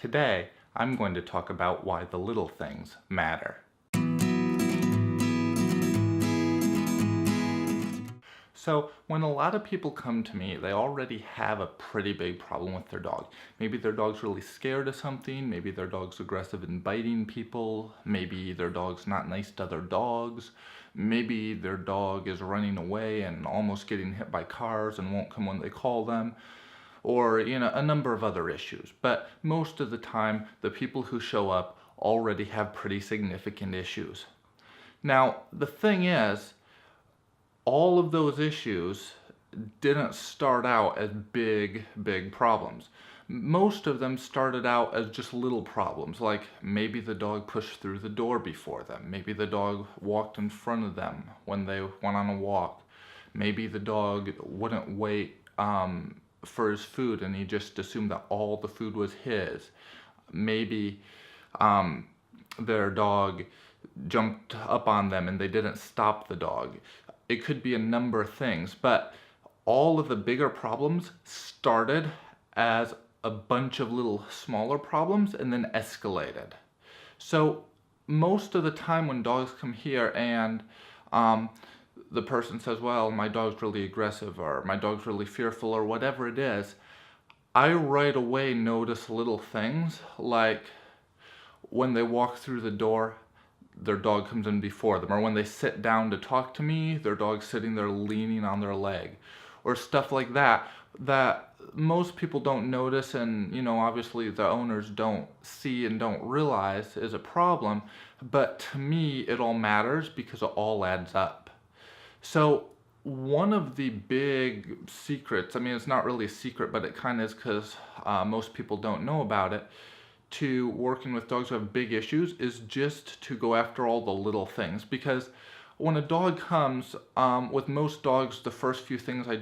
Today, I'm going to talk about why the little things matter. So, when a lot of people come to me, they already have a pretty big problem with their dog. Maybe their dog's really scared of something, maybe their dog's aggressive and biting people, maybe their dog's not nice to other dogs, maybe their dog is running away and almost getting hit by cars and won't come when they call them, or a number of other issues. But most of the time, the people who show up already have pretty significant issues. Now, the thing is, all of those issues didn't start out as big problems. Most of them started out as just little problems, like maybe the dog pushed through the door before them, maybe the dog walked in front of them when they went on a walk, maybe the dog wouldn't wait for his food and he just assumed that all the food was his. Maybe their dog jumped up on them and they didn't stop the dog. It could be a number of things, but all of the bigger problems started as a bunch of little smaller problems and then escalated. So most of the time when dogs come here and the person says, well, my dog's really aggressive or my dog's really fearful or whatever it is, I right away notice little things like when they walk through the door, their dog comes in before them, or when they sit down to talk to me, their dog's sitting there leaning on their leg, or stuff like that most people don't notice, and obviously the owners don't see and don't realize is a problem, but to me it all matters because it all adds up. So one of the big secrets, I mean it's not really a secret, but it kind of is because most people don't know about it, to working with dogs who have big issues is just to go after all the little things. Because when a dog comes, with most dogs, the first few things I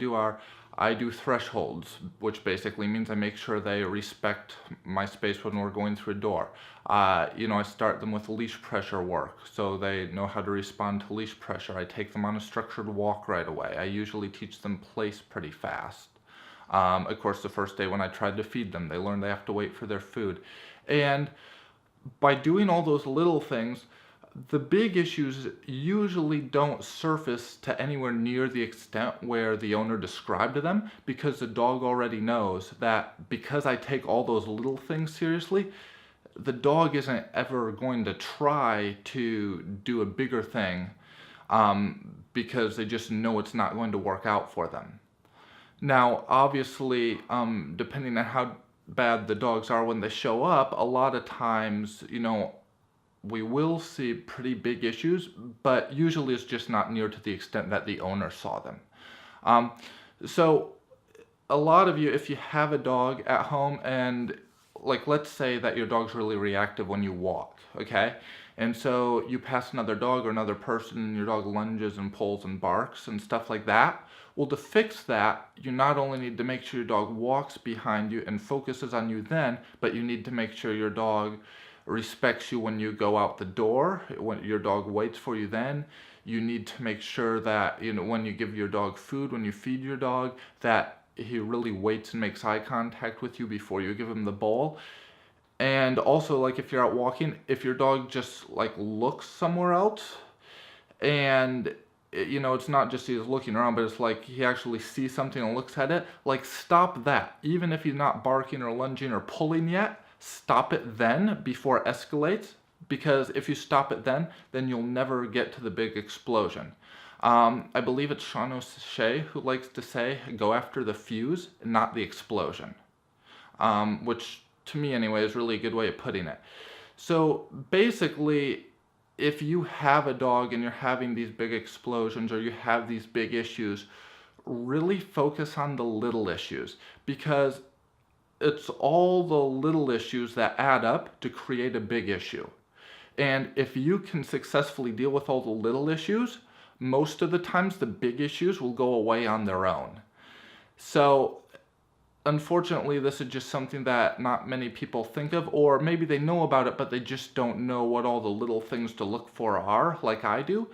do thresholds, which basically means I make sure they respect my space when we're going through a door. I start them with leash pressure work, so they know how to respond to leash pressure. I take them on a structured walk right away. I usually teach them place pretty fast. Of course, the first day when I tried to feed them, they learned they have to wait for their food. And by doing all those little things, the big issues usually don't surface to anywhere near the extent where the owner described them, because the dog already knows that because I take all those little things seriously, the dog isn't ever going to try to do a bigger thing because they just know it's not going to work out for them. Now, obviously, depending on how bad the dogs are when they show up, a lot of times, we will see pretty big issues, but usually it's just not near to the extent that the owner saw them. So a lot of you, if you have a dog at home and let's say that your dog's really reactive when you walk, okay? And so you pass another dog or another person and your dog lunges and pulls and barks and stuff like that. Well, to fix that, you not only need to make sure your dog walks behind you and focuses on you then, but you need to make sure your dog respects you when you go out the door, when your dog waits for you then. You need to make sure that, when you give your dog food, when you feed your dog, that he really waits and makes eye contact with you before you give him the bowl. And also, if you're out walking, if your dog just looks somewhere else, and it's not just he's looking around, but it's he actually sees something and looks at it, stop that. Even if he's not barking or lunging or pulling yet, stop it then before it escalates, because if you stop it then you'll never get to the big explosion. I believe it's Sean O'Shea who likes to say, go after the fuse, not the explosion. Which, to me anyway, is really a good way of putting it. So basically, if you have a dog and you're having these big explosions or you have these big issues, really focus on the little issues, because it's all the little issues that add up to create a big issue. And if you can successfully deal with all the little issues, most of the times the big issues will go away on their own. So unfortunately, this is just something that not many people think of, or maybe they know about it, but they just don't know what all the little things to look for are, like I do.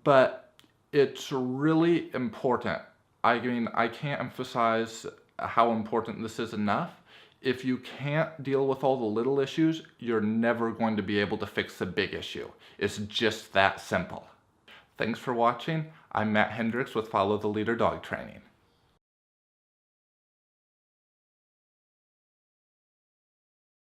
But it's really important. I mean, I can't emphasize how important this is enough. If you can't deal with all the little issues, you're never going to be able to fix the big issue. It's just that simple. Thanks for watching. I'm Matt Hendricks with Follow the Leader Dog Training.